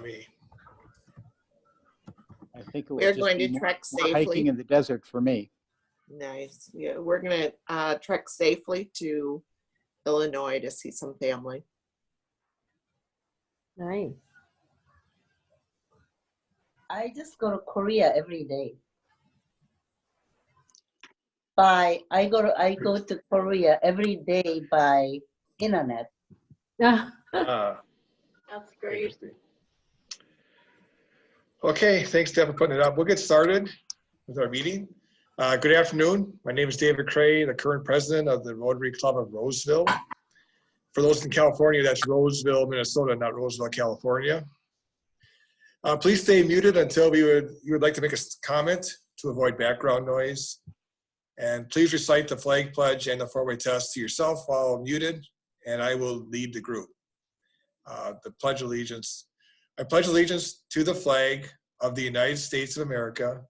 me. I think it We're would just going be to more trek hiking safely. in the desert for me. Nice. Yeah, we're going to trek safely to Illinois to see some family. Nice. I just go to Korea every day. I go to Korea every day by internet. Ah, That's great. interesting. Okay, thanks, Deb, for putting it up. We'll get started with our meeting. Good afternoon. My name is David Cray, the current president of the Rotary Club of Roseville. For those in California, that's Roseville, Minnesota, not Roseville, California. Please stay muted until you would like to make a comment to avoid background noise. And please recite the flag pledge and the four-way test to yourself while muted, and I will lead the group. The Pledge of Allegiance. I pledge allegiance to the flag of the United States of America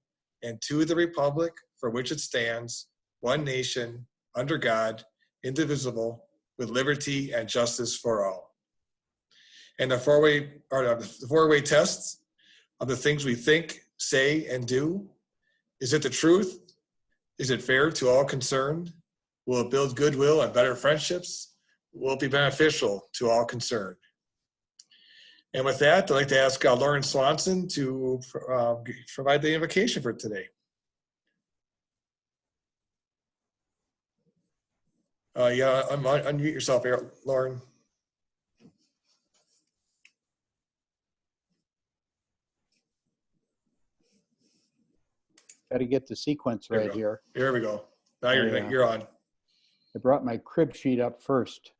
and to the republic for which it stands, one nation, under God, indivisible, with liberty and justice for all. And the four-way tests of the things we think, say, and do. Is it the truth? Is it fair to all concerned? Will it build goodwill and better friendships? Will it be beneficial to all concerned? And with that, I'd like to ask Loren Swanson to provide the invocation for today. Yeah, unmute yourself, Loren. Got to get the sequence right here. Here we go. Now you're on. I brought my crib sheet up first.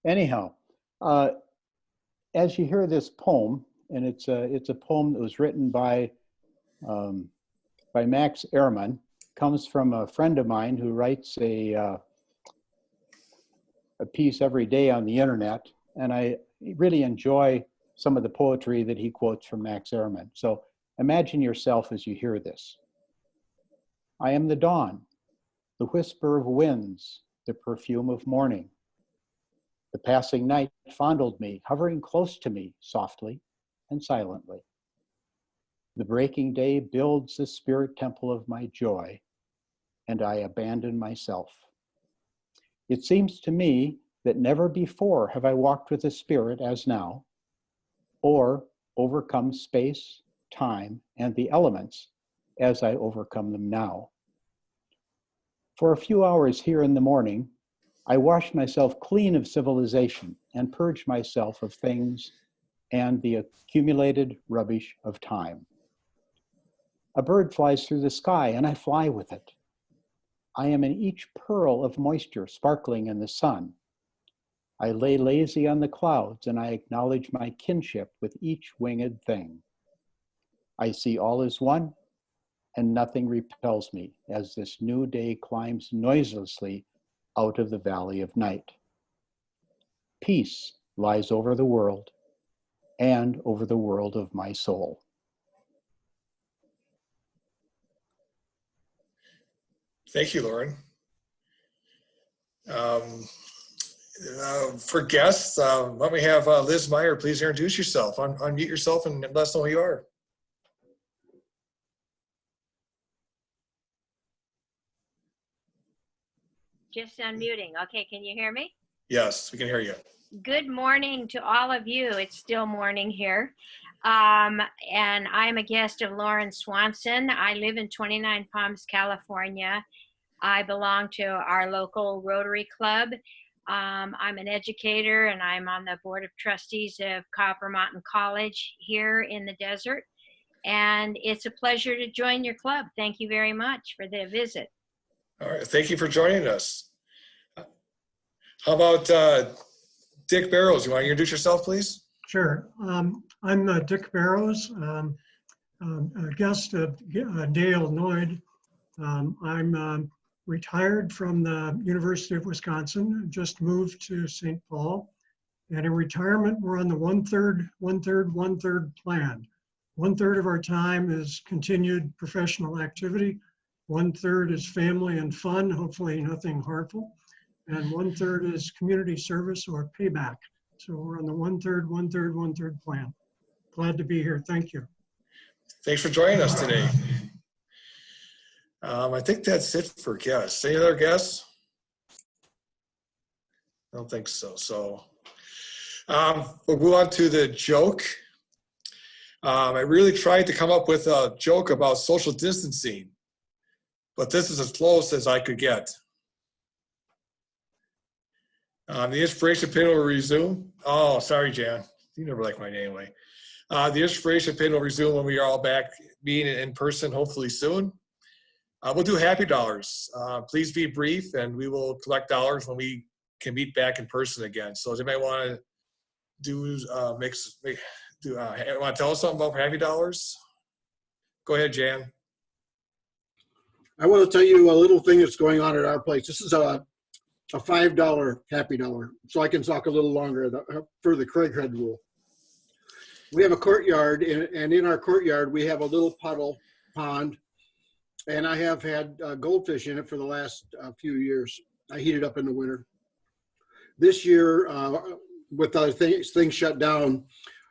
Anyhow, as you hear this poem, and it's a poem that was written by Max Ehrman, comes from a friend of mine who writes a piece every day on the internet, and I really enjoy some of the poetry that he quotes from Max Ehrman. So imagine yourself as you hear this. I am the dawn, the whisper of winds, the perfume of morning. The passing night fondled me, hovering close to me softly and silently. The breaking day builds the spirit temple of my joy, and I abandon myself. It seems to me that never before have I walked with the Spirit as now, or overcome space, time, and the elements as I overcome them now. For a few hours here in the morning, I washed myself clean of civilization and purged myself of things and the accumulated rubbish of time. A bird flies through the sky and I fly with it. I am in each pearl of moisture sparkling in the sun. I lay lazy on the clouds and I acknowledge my kinship with each winged thing. I see all as one and nothing repels me as this new day climbs noiselessly out of the valley of night. Peace lies over the world and over the world of my soul. Thank you, Loren. For guests, why don't we have Liz Meyer please introduce yourself, unmute yourself and let us know who you are. Just unmuting. Okay, can you hear me? Yes, we can hear you. Good morning to all of you. It's still morning here. And I'm a guest of Loren Swanson. I live in 29 Palms, California. I belong to our local Rotary Club. I'm an educator and I'm on the Board of Trustees of Copper Mountain College here in the desert. And it's a pleasure to join your club. Thank you very much for the visit. All right, thank you for joining us. How about Dick Barrows? You want to introduce yourself, please? Sure. I'm Dick Barrows, a guest of Dale Noyd. I'm retired from the University of Wisconsin, just moved to St. Paul. And in retirement, we're on the one-third plan. 1/3 of our time is continued professional activity. 1/3 is family and fun, hopefully nothing harmful. And 1/3 is community service or payback. So we're on the 1/3 plan. Glad to be here. Thank you. Thanks for joining us today. I think that's it for guests. Any other guests? I don't think so. So we'll move on to the joke. I really tried to come up with a joke about social distancing, but this is as close as I could get. The inspiration pin will resume. Oh, sorry, Jan. You never liked mine anyway. The inspiration pin will resume when we are all back being in person, hopefully soon. We'll do happy dollars. Please be brief, and we will collect dollars when we can meet back in person again. So does anybody want to do, want to tell us something about happy dollars? Go ahead, Jan. I want to tell you a little thing that's going on at our place. This is a $5 happy dollar, so I can talk a little longer for the Craighead rule. We have a courtyard, and in our courtyard, we have a little pond, and I have had goldfish in it for the last few years. I heat it up in the winter. This year, with other things shut down,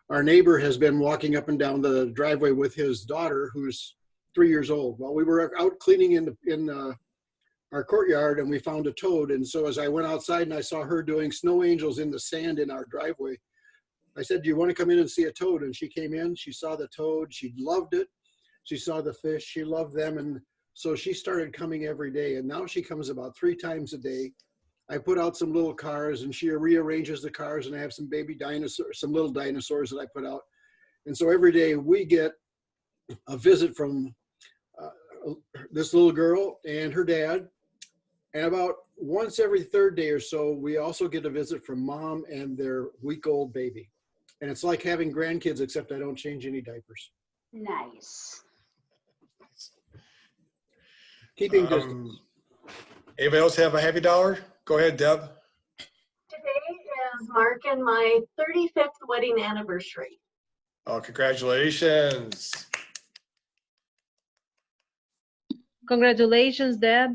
our neighbor has been walking up and down the driveway with his daughter, who's 3 years old. Well, we were out cleaning in our courtyard, and we found a toad. And so as I went outside and I saw her doing snow angels in the sand in our driveway, I said, do you want to come in and see a toad? And she came in, she saw the toad, she loved it. She saw the fish, she loved them. And so she started coming every day. And now she comes about 3 times a day. I put out some little cars, and she rearranges the cars, and I have some baby dinosaurs, some little dinosaurs that I put out. And so every day we get a visit from this little girl and her dad. And about once every 3rd day or so, we also get a visit from mom and their week-old baby. And it's like having grandkids, except I don't change any diapers. Nice. Keeping distance. Anybody else have a happy dollar? Go ahead, Deb. Today is marking my 35th wedding anniversary. Oh, congratulations. Congratulations, Deb.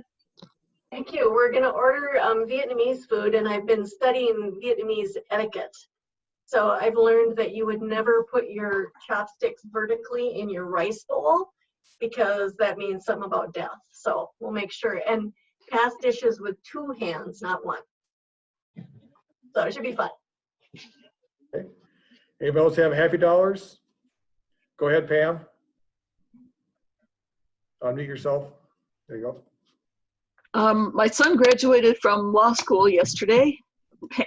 Thank you. We're going to order Vietnamese food, and I've been studying Vietnamese etiquette. So I've learned that you would never put your chopsticks vertically in your rice bowl, because that means something about death. So we'll make sure. And pass dishes with 2 hands, not 1. So it should be fun. Okay. Anybody else have happy dollars? Go ahead, Pam. Unmute yourself. There you go. My son graduated from law school yesterday,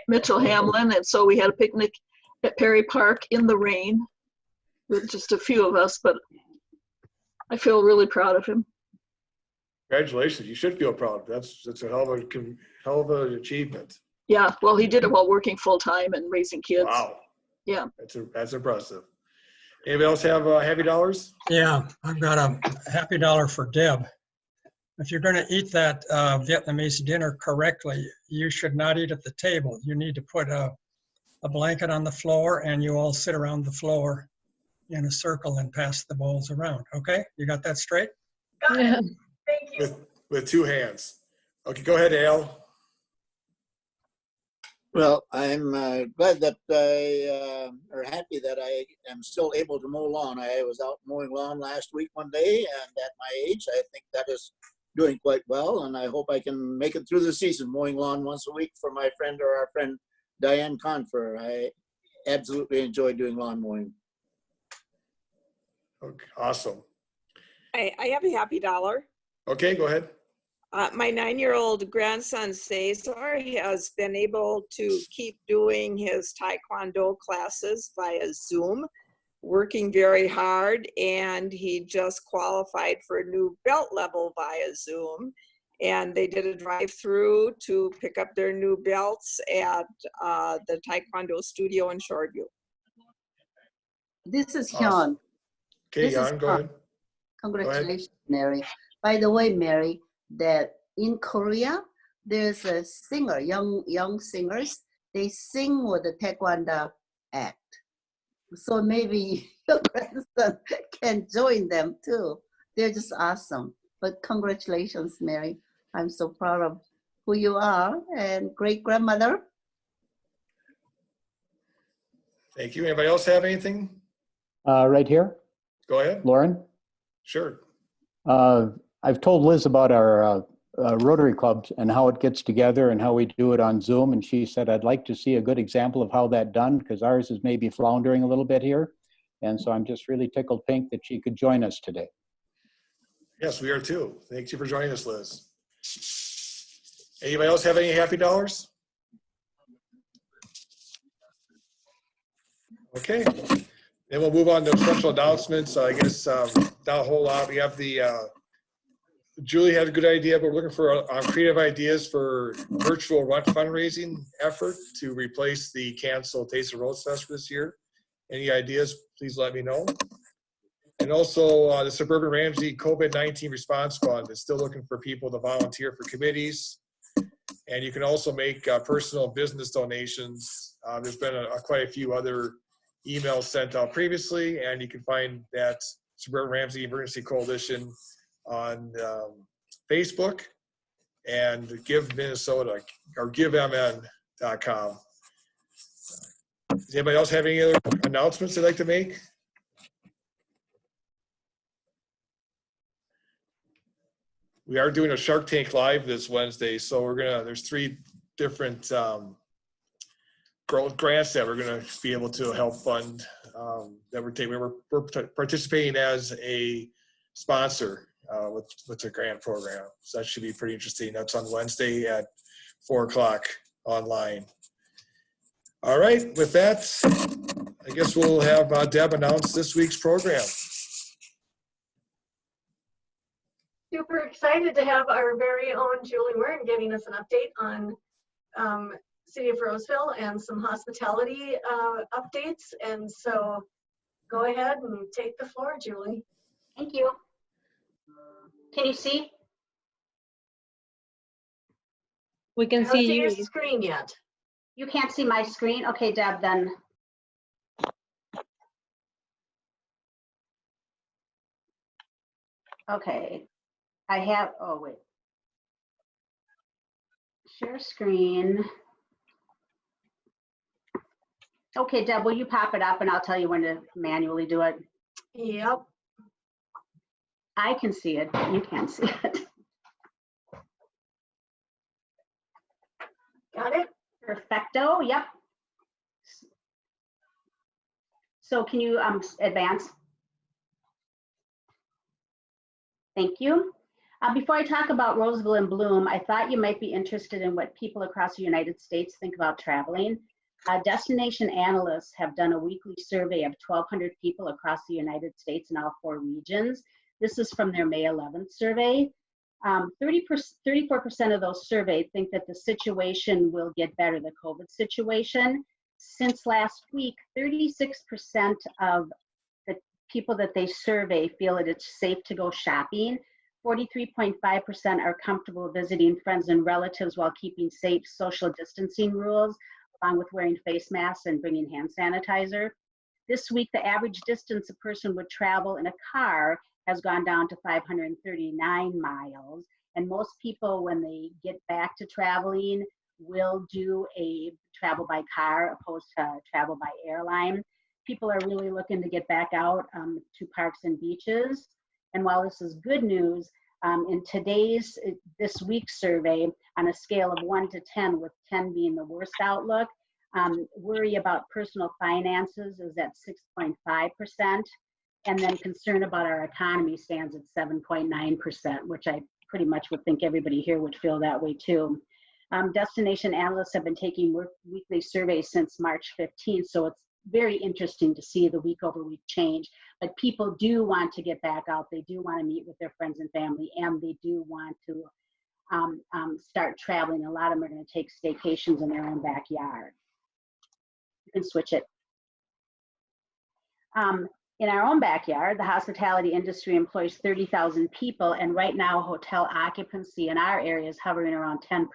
Mitchell Hamlin, and so we had a picnic at Perry Park in the rain with just a few of us, but I feel really proud of him. Congratulations. You should feel proud. That's a hell of an achievement. Yeah, well, he did it while working full-time and raising kids. Wow. Yeah. That's impressive. Anybody else have happy dollars? Yeah, I've got a happy dollar for Deb. If you're going to eat that Vietnamese dinner correctly, you should not eat at the table. You need to put a blanket on the floor, and you all sit around the floor in a circle and pass the bowls around. Okay? You got that straight? Got it. Thank you. With 2 hands. Okay, go ahead, Al. Well, I'm glad that or happy that I am still able to mow lawn. I was out mowing lawn last week one day, and at my age, I think that is doing quite well, and I hope I can make it through the season mowing lawn once a week for my friend or our friend Diane Confer. I absolutely enjoy doing lawn mowing. Okay, awesome. I have a happy dollar. Okay, go ahead. My 9-year-old grandson Cesar has been able to keep doing his Taekwondo classes via Zoom, working very hard, and he just qualified for a new belt level via Zoom. And they did a drive-through to pick up their new belts at the Taekwondo studio in Shoreview. This is Awesome. Hyun. Okay, This is Jan, go ahead. Congratulations, Mary. By the way, Mary, that in Korea, there's a singer, young singers, they sing with the Taekwondo act. So maybe your grandson can join them too. They're just awesome. But congratulations, Mary. I'm so proud of who you are and great grandmother. Thank you. Anybody else have anything? Right here, Go ahead. Loren. Sure. I've told Liz about our Rotary Club and how it gets together and how we do it on Zoom. And she said, I'd like to see a good example of how that done, because ours is maybe floundering a little bit here. And so I'm just really tickled pink that she could join us today. Yes, we are too. Thank you for joining us, Liz. Anybody else have any happy dollars? Okay. Then we'll move on to special announcements. I guess not a whole lot. We have the Julie had a good idea, but we're looking for creative ideas for virtual fundraising effort to replace the canceled Taste of Rose Fest this year. Any ideas, please let me know. And also the Suburban Ramsey COVID-19 Response Fund is still looking for people to volunteer for committees. And you can also make personal business donations. There's been quite a few other emails sent out previously, and you can find that Suburban Ramsey Emergency Coalition on Facebook and Give Minnesota or GiveMN.com. Does anybody else have any other announcements they'd like to make? We are doing a Shark Tank Live this Wednesday, so there's 3 different grants that we're gonna be able to help fund that we're taking. We're participating as a sponsor with the grant program. So that should be pretty interesting. That's on Wednesday at 4 o'clock online. All right, with that, I guess we'll have Deb announce this week's program. Super excited to have our very own Julie Warren giving us an update on City of Roseville and some hospitality updates. And so go ahead and take the floor, Julie. Thank you. Can you see? We can see your screen yet. You can't see my screen? Okay, Deb, then. Okay, I have, oh wait. Share screen. Okay, Deb, will you pop it up and I'll tell you when to manually do it? Yep. I can see it, but you can't see it. Got it? Perfecto, yep. So can you advance? Thank you. Before I talk about Roseville and Bloom, I thought you might be interested in what people across the United States think about traveling. Destination analysts have done a weekly survey of 1,200 people across the United States in all 4 regions. This is from their May 11th survey. 34% of those surveyed think that the situation will get better, the COVID situation. Since last week, 36% of the people that they survey feel that it's safe to go shopping. 43.5% are comfortable visiting friends and relatives while keeping safe social distancing rules, along with wearing face masks and bringing hand sanitizer. This week, the average distance a person would travel in a car has gone down to 539 miles. And most people, when they get back to traveling, will do a travel by car opposed to travel by airline. People are really looking to get back out to parks and beaches. And while this is good news, in this week's survey, on a scale of 1 to 10, with 10 being the worst outlook, worry about personal finances is at 6.5%. And then concern about our economy stands at 7.9%, which I pretty much would think everybody here would feel that way too. Destination analysts have been taking weekly surveys since March 15th, so it's very interesting to see the week over week change. But people do want to get back out, they do want to meet with their friends and family, and they do want to start traveling. A lot of them are going to take staycations in their own backyard. You can switch it. In our own backyard, the hospitality industry employs 30,000 people, and right now hotel occupancy in our area is hovering around 10%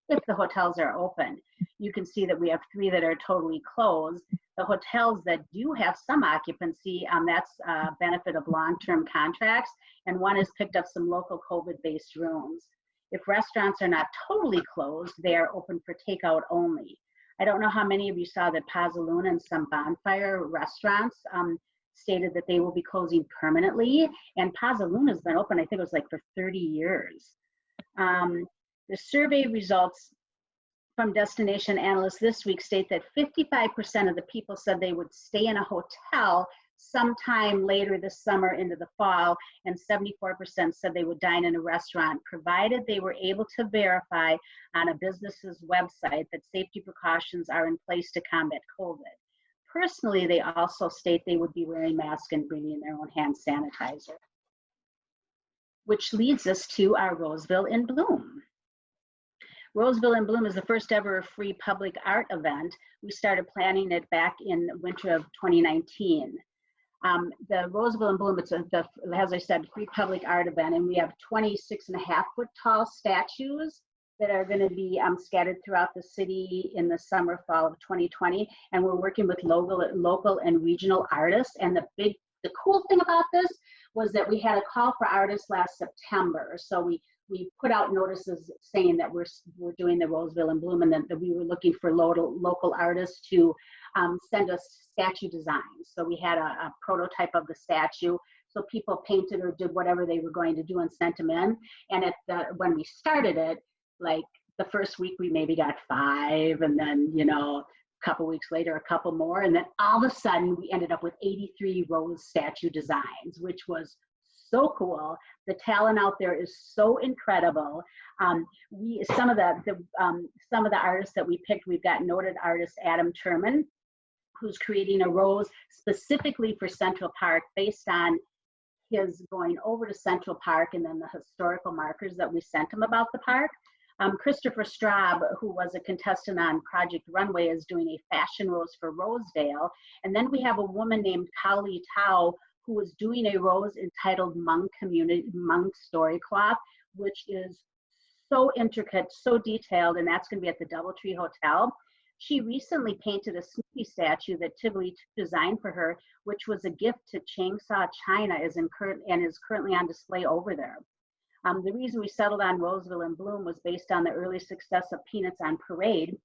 if the hotels are open. You can see that we have 3 that are totally closed. The hotels that do have some occupancy, that's a benefit of long-term contracts, and one has picked up some local COVID-based rooms. If restaurants are not totally closed, they are open for takeout only. I don't know how many of you saw that Pazaluna and some Bonfire restaurants stated that they will be closing permanently. And Pazaluna's been open, I think it was like for 30 years. The survey results from destination analysts this week state that 55% of the people said they would stay in a hotel sometime later this summer into the fall, and 74% said they would dine in a restaurant, provided they were able to verify on a business's website that safety precautions are in place to combat COVID. Personally, they also state they would be wearing masks and bringing their own hand sanitizer. Which leads us to our Roseville in Bloom. Roseville in Bloom is the first ever free public art event. We started planning it back in winter of 2019. The Roseville in Bloom, it's as I said, free public art event, and we have 26.5-foot tall statues that are going to be scattered throughout the city in the summer, fall of 2020. And we're working with local and regional artists. And the cool thing about this was that we had a call for artists last September. So we put out notices saying that we're doing the Roseville in Bloom, and that we were looking for local artists to send us statue designs. So we had a prototype of the statue. So people painted or did whatever they were going to do and sent them in. And when we started it, like the first week we maybe got 5, and then, you know, a couple weeks later, a couple more. And then all of a sudden we ended up with 83 rose statue designs, which was so cool. The talent out there is so incredible. Some of the artists that we picked, we've got noted artist Adam Turman, who's creating a rose specifically for Central Park based on his going over to Central Park and then the historical markers that we sent him about the park. Christopher Straub, who was a contestant on Project Runway, is doing a fashion rose for Rosedale. And then we have a woman named Kali Tao, who is doing a rose entitled Monk Story Cloth, which is so intricate, so detailed, and that's going to be at the Doubletree Hotel. She recently painted a Snoopy statue that Tivoli designed for her, which was a gift to Changsha China, and is currently on display over there. The reason we settled on Roseville in Bloom was based on the early success of Peanuts on Parade.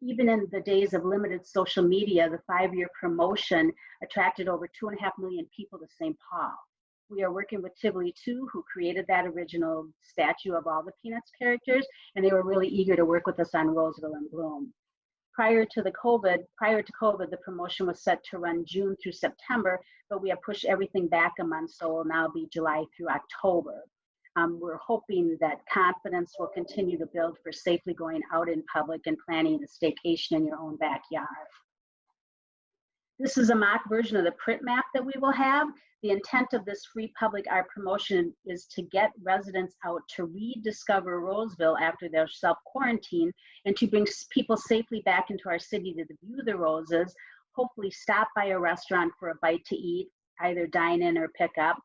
Even in the days of limited social media, the 5-year promotion attracted over 2.5 million people to St. Paul. We are working with Tivoli too, who created that original statue of all the Peanuts characters, and they were really eager to work with us on Roseville in Bloom. Prior to COVID, the promotion was set to run June through September, but we have pushed everything back a month, so it will now be July through October. We're hoping that confidence will continue to build for safely going out in public and planning a staycation in your own backyard. This is a mock version of the print map that we will have. The intent of this free public art promotion is to get residents out to rediscover Roseville after their self-quarantine, and to bring people safely back into our city to view the roses, hopefully stop by a restaurant for a bite to eat, either dine in or pick up,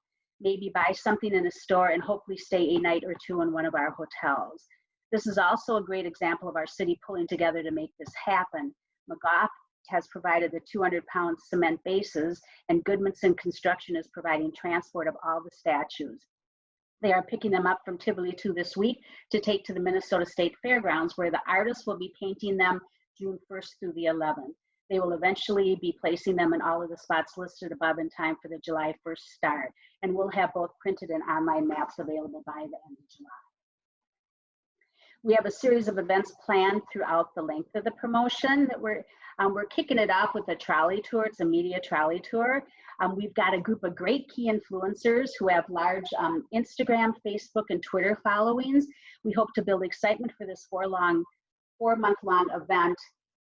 maybe buy something in a store, and hopefully stay a night or two in one of our hotels. This is also a great example of our city pulling together to make this happen. McGough has provided the 200-pound cement bases, and Goodmanson Construction is providing transport of all the statues. They are picking them up from Tivoli 2 this week to take to the Minnesota State Fairgrounds, where the artists will be painting them June 1st through the 11th. They will eventually be placing them in all of the spots listed above in time for the July 1st start, and we'll have both printed and online maps available by the end of July. We have a series of events planned throughout the length of the promotion that we're kicking it off with a trolley tour. It's a media trolley tour. We've got a group of great key influencers who have large Instagram, Facebook, and Twitter followings. We hope to build excitement for this 4-month-long event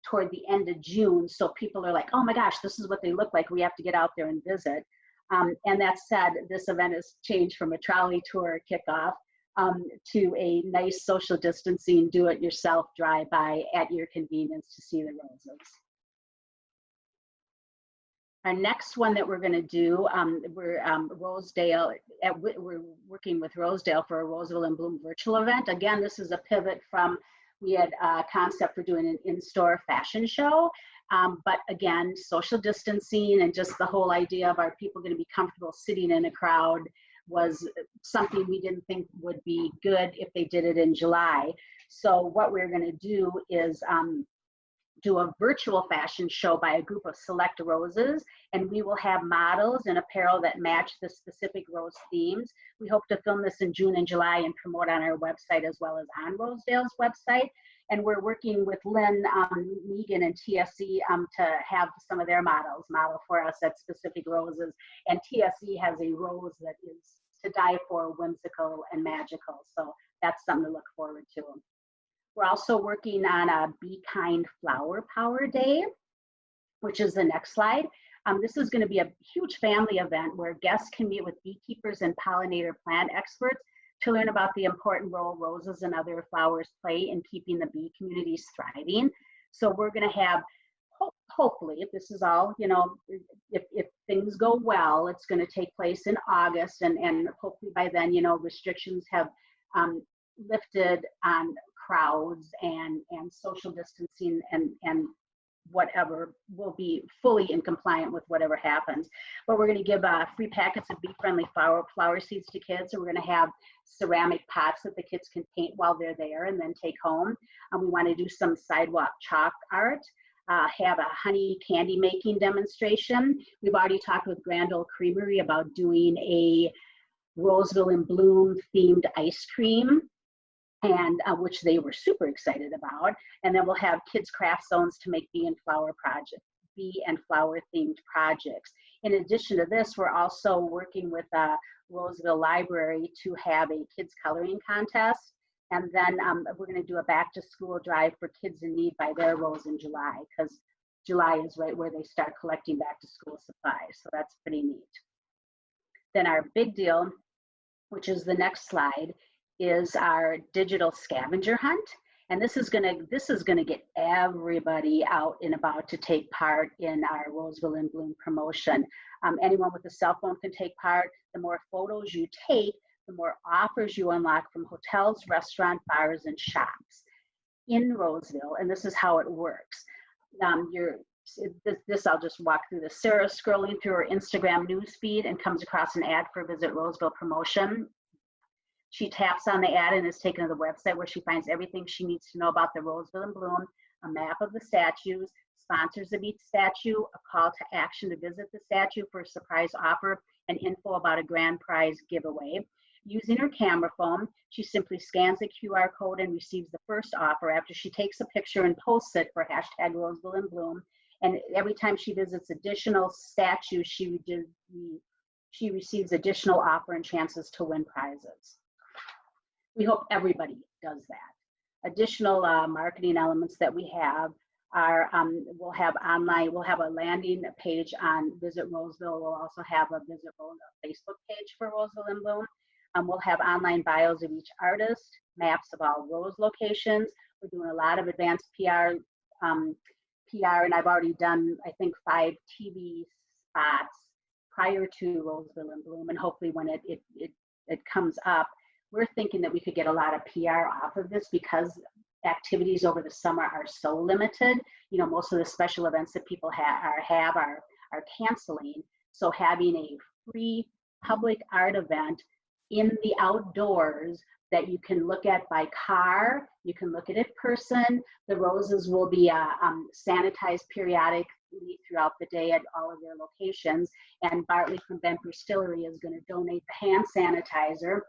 toward the end of June, so people are like, oh my gosh, this is what they look like. We have to get out there and visit. And that said, this event has changed from a trolley tour kickoff to a nice social distancing, do-it-yourself drive-by at your convenience to see the roses. Our next one that we're going to do, we're working with Rosedale for a Roseville in Bloom virtual event. Again, this is a pivot from, we had a concept for doing an in-store fashion show, but again, social distancing and just the whole idea of are people going to be comfortable sitting in a crowd was something we didn't think would be good if they did it in July. So what we're going to do is do a virtual fashion show by a group of select roses, and we will have models and apparel that match the specific rose themes. We hope to film this in June and July and promote on our website as well as on Rosedale's website. And we're working with Lynn Megan and TSE to have some of their models model for us at specific roses. And TSE has a rose that is to die for, whimsical and magical. So that's something to look forward to. We're also working on a Be Kind Flower Power Day, which is the next slide. This is going to be a huge family event where guests can meet with beekeepers and pollinator plant experts to learn about the important role roses and other flowers play in keeping the bee communities thriving. So we're going to have, hopefully, if this is all, you know, if things go well, it's going to take place in August, and hopefully by then, you know, restrictions have lifted on crowds and social distancing and whatever will be fully in compliant with whatever happens. But we're going to give free packets of bee-friendly flower seeds to kids. So we're going to have ceramic pots that the kids can paint while they're there and then take home. We want to do some sidewalk chalk art, have a honey candy making demonstration. We've already talked with Grand Ole Creamery about doing a Roseville in Bloom themed ice cream, and which they were super excited about. And then we'll have kids craft zones to make bee and flower themed projects. In addition to this, we're also working with Roseville Library to have a kids coloring contest. And then we're going to do a back to school drive for kids in need by their rose in July, because July is right where they start collecting back to school supplies. So that's pretty neat. Then our big deal, which is the next slide, is our digital scavenger hunt. And this is gonna get everybody out and about to take part in our Roseville in Bloom promotion. Anyone with a cell phone can take part. The more photos you take, the more offers you unlock from hotels, restaurants, bars, and shops in Roseville. And this is how it works. This I'll just walk through this. Sarah's scrolling through her Instagram newsfeed and comes across an ad for Visit Roseville promotion. She taps on the ad and is taken to the website where she finds everything she needs to know about the Roseville in Bloom, a map of the statues, sponsors of each statue, a call to action to visit the statue for a surprise offer, and info about a grand prize giveaway. Using her camera phone, she simply scans the QR code and receives the first offer after she takes a picture and posts it for hashtag Roseville in Bloom. And every time she visits additional statues, she receives additional offer and chances to win prizes. We hope everybody does that. Additional marketing elements that we have are, we'll have a landing page on Visit Roseville. We'll also have a Visit Roseville Facebook page for Roseville in Bloom. We'll have online bios of each artist, maps of all rose locations. We're doing a lot of advanced PR, and I've already done, I think, 5 TV spots prior to Roseville in Bloom, and hopefully when it comes up, we're thinking that we could get a lot of PR off of this because activities over the summer are so limited. You know, most of the special events that people are canceling. So having a free public art event in the outdoors that you can look at by car, you can look at it in person. The roses will be sanitized periodically throughout the day at all of their locations. And Bartley from Bent Distillery is going to donate the hand sanitizer.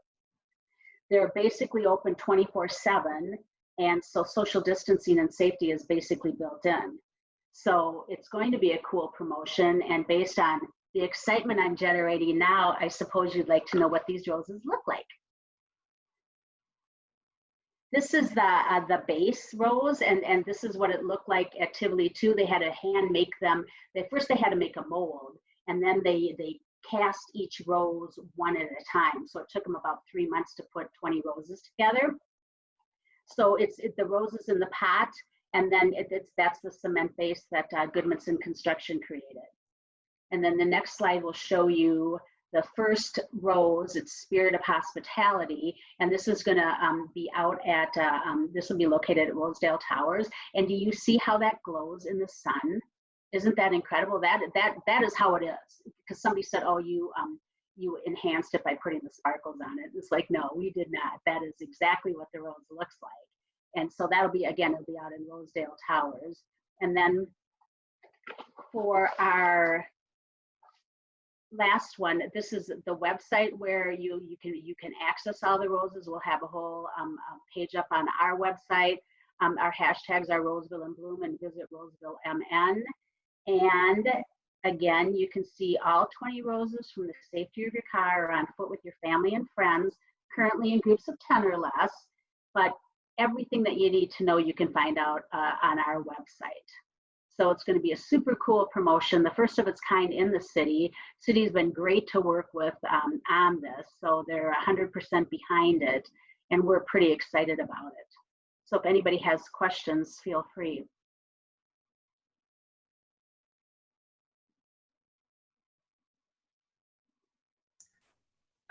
They're basically open 24/7, and so social distancing and safety is basically built in. So it's going to be a cool promotion, and based on the excitement I'm generating now, I suppose you'd like to know what these roses look like. This is the base rose, and this is what it looked like at Tivoli 2. They had to hand make them. First they had to make a mold, and then they cast each rose one at a time. So it took them about 3 months to put 20 roses together. So it's the roses in the pot, and then that's the cement base that Goodmanson Construction created. And then the next slide will show you the first rose. It's Spirit of Hospitality, and this is going to be out at this will be located at Rosedale Towers. And do you see how that glows in the sun? Isn't that incredible? That is how it is. Because somebody said, "Oh, you enhanced it by putting the sparkles on it." It's like, no, we did not. That is exactly what the rose looks like. And so that'll be, again, it'll be out in Rosedale Towers. And then for our last one, this is the website where you can access all the roses. We'll have a whole page up on our website. Our hashtags are Roseville in Bloom and visit Roseville MN. And again, you can see all 20 roses from the safety of your car or on foot with your family and friends, currently in groups of 10 or less. But everything that you need to know, you can find out on our website. So it's going to be a super cool promotion, the first of its kind in the city. City's been great to work with on this, so they're 100% behind it, and we're pretty excited about it. So if anybody has questions, feel free.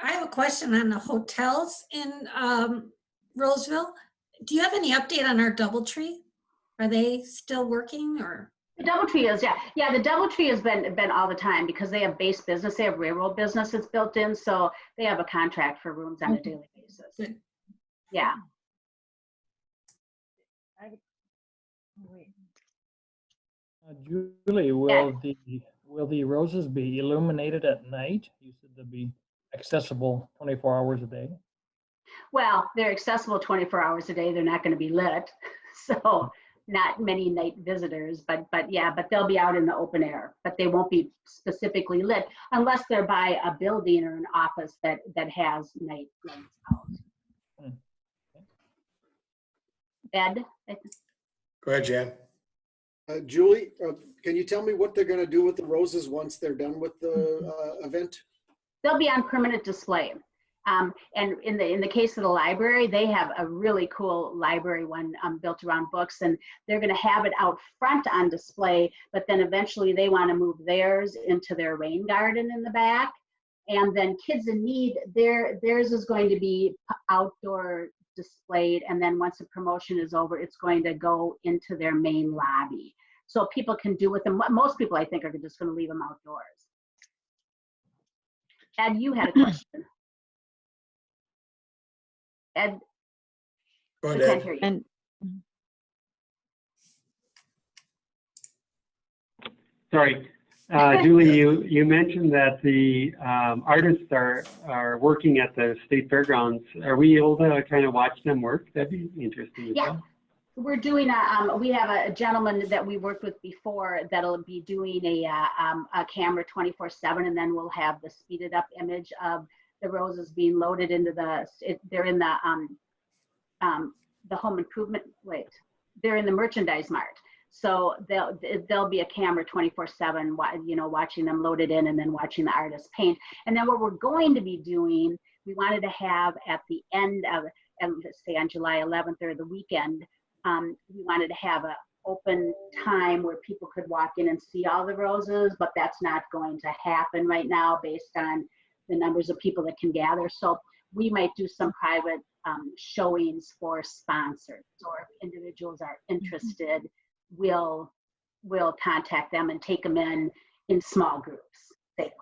I have a question on the hotels in Roseville. Do you have any update on our DoubleTree? Are they still working or? The DoubleTree is, yeah, the DoubleTree has been all the time because they have base business, they have railroad business that's built in, so they have a contract for rooms on a daily basis. Good. Yeah. Julie, will the roses be illuminated at night? You said they'll be accessible 24 hours a day. Well, they're accessible 24 hours a day. They're not going to be lit, so not many night visitors. But yeah, but they'll be out in the open air. But they won't be specifically lit unless they're by a building or an office that has night lights out. Ed? Go ahead, Jan. Julie, can you tell me what they're going to do with the roses once they're done with the event? They'll be on permanent display. And in the case of the library, they have a really cool library one built around books, and they're going to have it out front on display, but then eventually they want to move theirs into their rain garden in the back. And then Kids in Need, theirs is going to be outdoor displayed, and then once the promotion is over, it's going to go into their main lobby. So people can do with them. Most people, I think, are just going to leave them outdoors. Ed, you had a question. Ed, go ahead, we can't hear you. And sorry, Julie, you mentioned that the artists are working at the state fairgrounds. Are we able to kind of watch them work? That'd be interesting. Yeah. Well. We're doing we have a gentleman that we worked with before that'll be doing a camera 24/7, and then we'll have the speeded up image of the roses being loaded into they're in the home improvement, they're in the merchandise mart. So there'll be a camera 24/7, watching them loaded in and then watching the artist paint. And then what we're going to be doing, we wanted to have at the end of, let's say on July 11th or the weekend, we wanted to have an open time where people could walk in and see all the roses, but that's not going to happen right now based on the numbers of people that can gather. So we might do some private showings for sponsors, or if individuals are interested, we'll contact them and take them in small groups safely.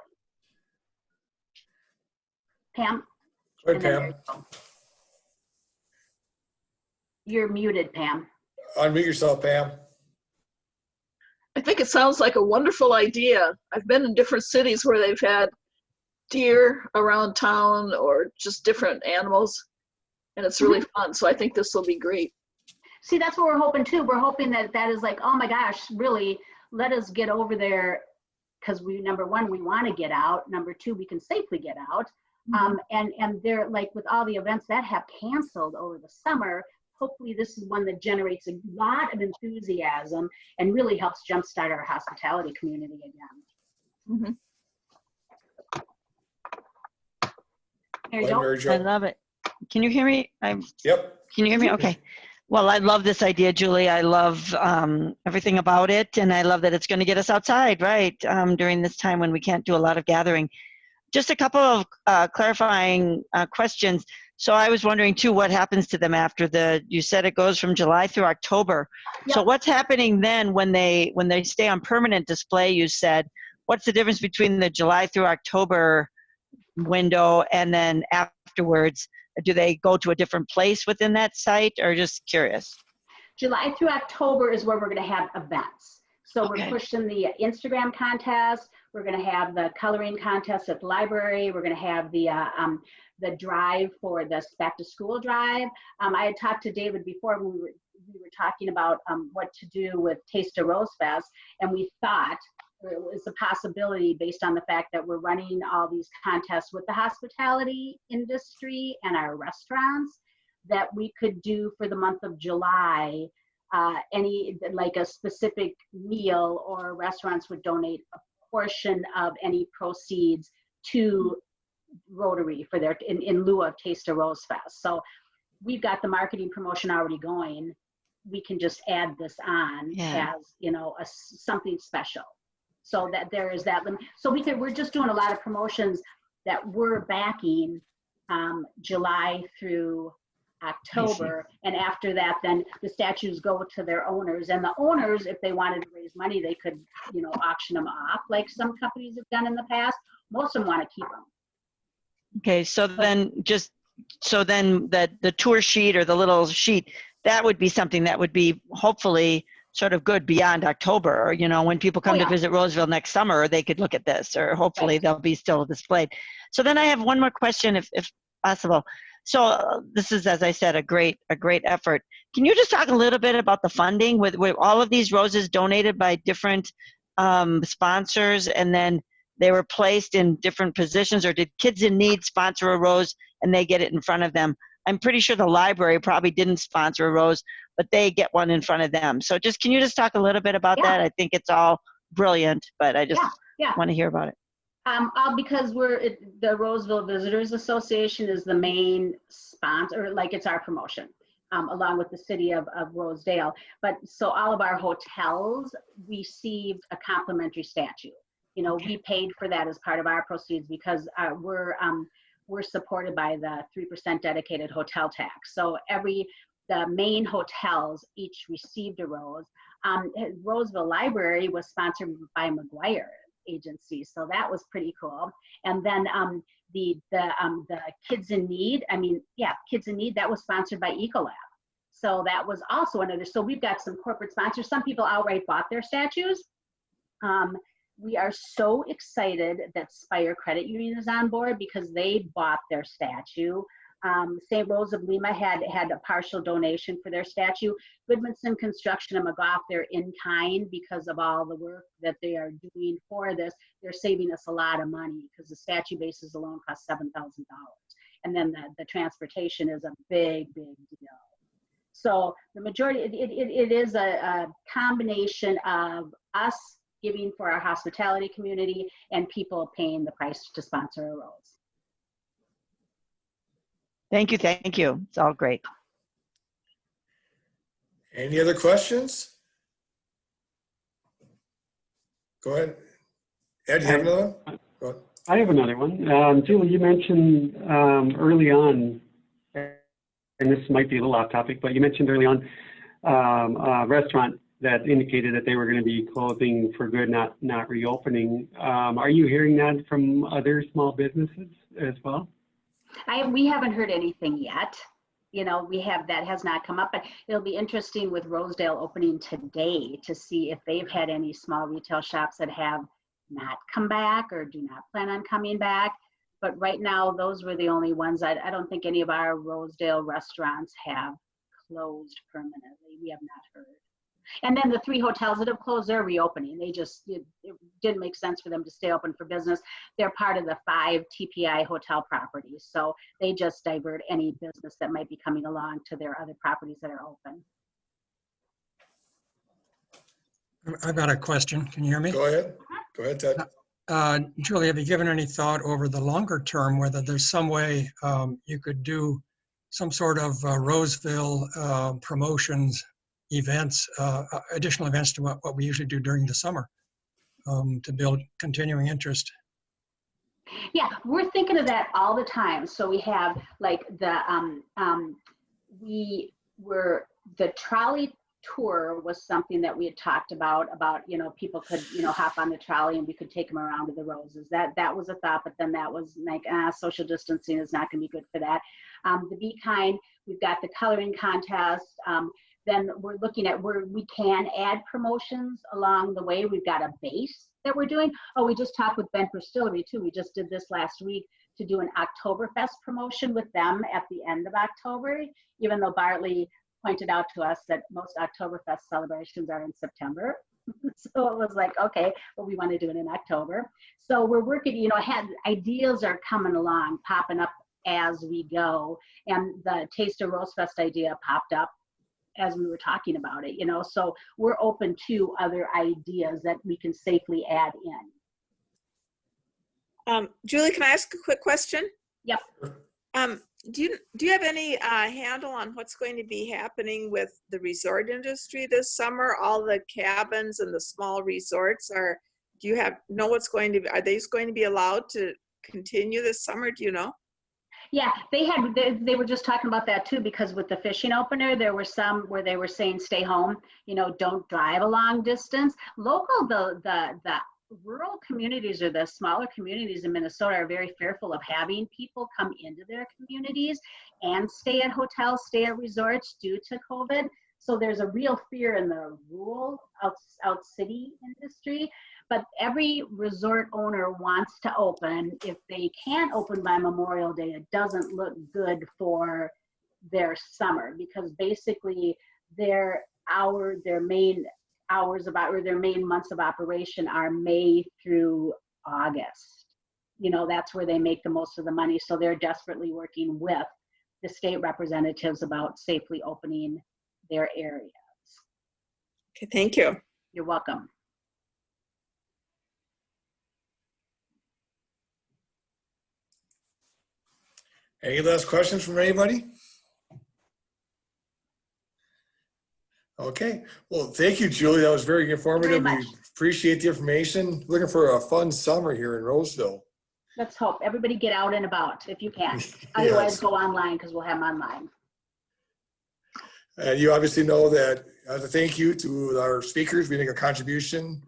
Pam? Go ahead, Pam. You're muted, Pam. Unmute yourself, Pam. I think it sounds like a wonderful idea. I've been in different cities where they've had deer around town or just different animals, and it's really fun. So I think this will be great. See, that's what we're hoping too. We're hoping that is like, oh my gosh, really, let us get over there, because number one, we want to get out. Number two, we can safely get out. And they're like, with all the events that have canceled over the summer, hopefully this is one that generates a lot of enthusiasm and really helps jumpstart our hospitality community again. There you go. I love it. Can you hear me? Yep. Can you hear me? Okay. Well, I love this idea, Julie. I love everything about it, and I love that it's going to get us outside, right, during this time when we can't do a lot of gathering. Just a couple of clarifying questions. So I was wondering too, what happens to them after you said it goes from July through October. Yep. So what's happening then when they stay on permanent display, you said? What's the difference between the July through October window and then afterwards? Do they go to a different place within that site, or just curious? July through October is where we're going to have events. So Okay. we're pushing the Instagram contest. We're going to have the coloring contest at the library. We're going to have the drive for the back to school drive. I had talked to David before when we were talking about what to do with Taste of Rose Fest, and we thought it was a possibility based on the fact that we're running all these contests with the hospitality industry and our restaurants, that we could do for the month of July, any, like a specific meal, or restaurants would donate a portion of any proceeds to Rotary for their, in lieu of Taste of Rose Fest. So we've got the marketing promotion already going. We can just add this on as, you know, something special. So that there is that limit. So we're just doing a lot of promotions that we're backing July through October, and after that, then the statues go to their owners, and the owners, if they wanted to raise money, they could, you know, auction them off like some companies have done in the past. Most of them want to keep them. Okay, so then the tour sheet or the little sheet, that would be something that would be hopefully sort of good beyond October, or, you know, when people come to visit Roseville next summer, they could look at this, or hopefully they'll be still displayed. So then I have one more question, if possible. So this is, as I said, a great effort. Can you just talk a little bit about the funding with all of these roses donated by different sponsors, and then they were placed in different positions, or did Kids in Need sponsor a rose and they get it in front of them? I'm pretty sure the library probably didn't sponsor a rose, but they get one in front of them. So can you just talk a little bit about that? I think it's all brilliant, but I just want to hear about it. Because the Roseville Visitors Association is the main sponsor, like it's our promotion, along with the city of Rosedale. But so all of our hotels received a complimentary statue. You know, we paid for that as part of our proceeds because we're supported by the 3% dedicated hotel tax. So the main hotels each received a rose. Roseville Library was sponsored by McGuire Agency, so that was pretty cool. And then the Kids in Need, Kids in Need, that was sponsored by Ecolab. So that was also another. So we've got some corporate sponsors. Some people outright bought their statues. We are so excited that Spire Credit Union is on board because they bought their statue. St. Rose of Lima had a partial donation for their statue. Goodmanson Construction and McGough, they're in kind because of all the work that they are doing for this. They're saving us a lot of money because the statue bases alone cost $7,000. And then the transportation is a big, big deal. So the majority, it is a combination of us giving for our hospitality community and people paying the price to sponsor a rose. Thank you. It's all great. Any other questions? Go ahead. Ed, do you have another one? Go ahead. I have another one. Julie, you mentioned early on, and this might be a little off topic, but you mentioned early on a restaurant that indicated that they were going to be closing for good, not reopening. Are you hearing that from other small businesses as well? We haven't heard anything yet. You know, that has not come up, but it'll be interesting with Rosedale opening today to see if they've had any small retail shops that have not come back or do not plan on coming back. But right now, those were the only ones. I don't think any of our Rosedale restaurants have closed permanently. We have not heard. And then the 3 hotels that have closed, they're reopening. It didn't make sense for them to stay open for business. They're part of the 5 TPI hotel properties. So they just divert any business that might be coming along to their other properties that are open. I've got a question. Can you hear me? Go ahead. Go ahead, Ted. Julie, have you given any thought over the longer term, whether there's some way you could do some sort of Roseville promotions events, additional events to what we usually do during the summer to build continuing interest? Yeah, we're thinking of that all the time. So we have like the trolley tour was something that we had talked about, you know, people could, you know, hop on the trolley and we could take them around to the roses. That was a thought, but then that was like, social distancing is not going to be good for that. The Be Kind, we've got the coloring contest. then we're looking at where we can add promotions along the way. We've got a base that we're doing. Oh, we just talked with Ben Distillery too. We just did this last week to do an Oktoberfest promotion with them at the end of October, even though Bartley pointed out to us that most Oktoberfest celebrations are in September. So it was like, okay, but we want to do it in October. So we're working, you know, ideas are coming along, popping up as we go. And the Taste of Rosefest idea popped up as we were talking about it, you know, so we're open to other ideas that we can safely add in. Julie, can I ask a quick question? Yep. Do you have any handle on what's going to be happening with the resort industry this summer? All the cabins and the small resorts are they going to be allowed to continue this summer? Do you know? Yeah, they were just talking about that too, because with the fishing opener, there were some where they were saying stay home, you know, don't drive a long distance. Local, the rural communities or the smaller communities in Minnesota are very fearful of having people come into their communities and stay at hotels, stay at resorts due to COVID. So there's a real fear in the rural out city industry. But every resort owner wants to open. If they can't open by Memorial Day, it doesn't look good for their summer, because basically their main months of operation are May through August. You know, that's where they make the most of the money. So they're desperately working with the state representatives about safely opening their areas. Okay, thank you. You're welcome. Any last questions from anybody? Okay, well, thank you, Julie. That was very informative. We appreciate the information. Looking for a fun summer here in Roseville. Let's hope everybody get out and about if you can. Otherwise, go online, because we'll have them online. And you obviously know that as a thank you to our speakers, we make a contribution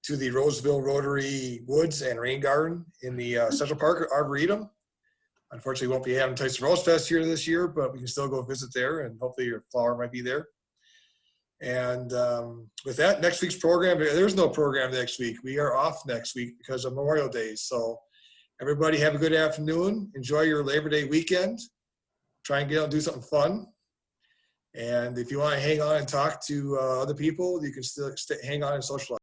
to the Roseville Rotary Woods and Rain Garden in the Central Park Arboretum. Unfortunately, we won't be having Taste of Rosefest here this year, but we can still go visit there, and hopefully your flower might be there. And with that, next week's program, there's no program next week. We are off next week because of Memorial Day. So everybody have a good afternoon. Enjoy your Labor Day weekend. Try and get out and do something fun. And if you want to hang on and talk to other people, you can still hang on and socialize.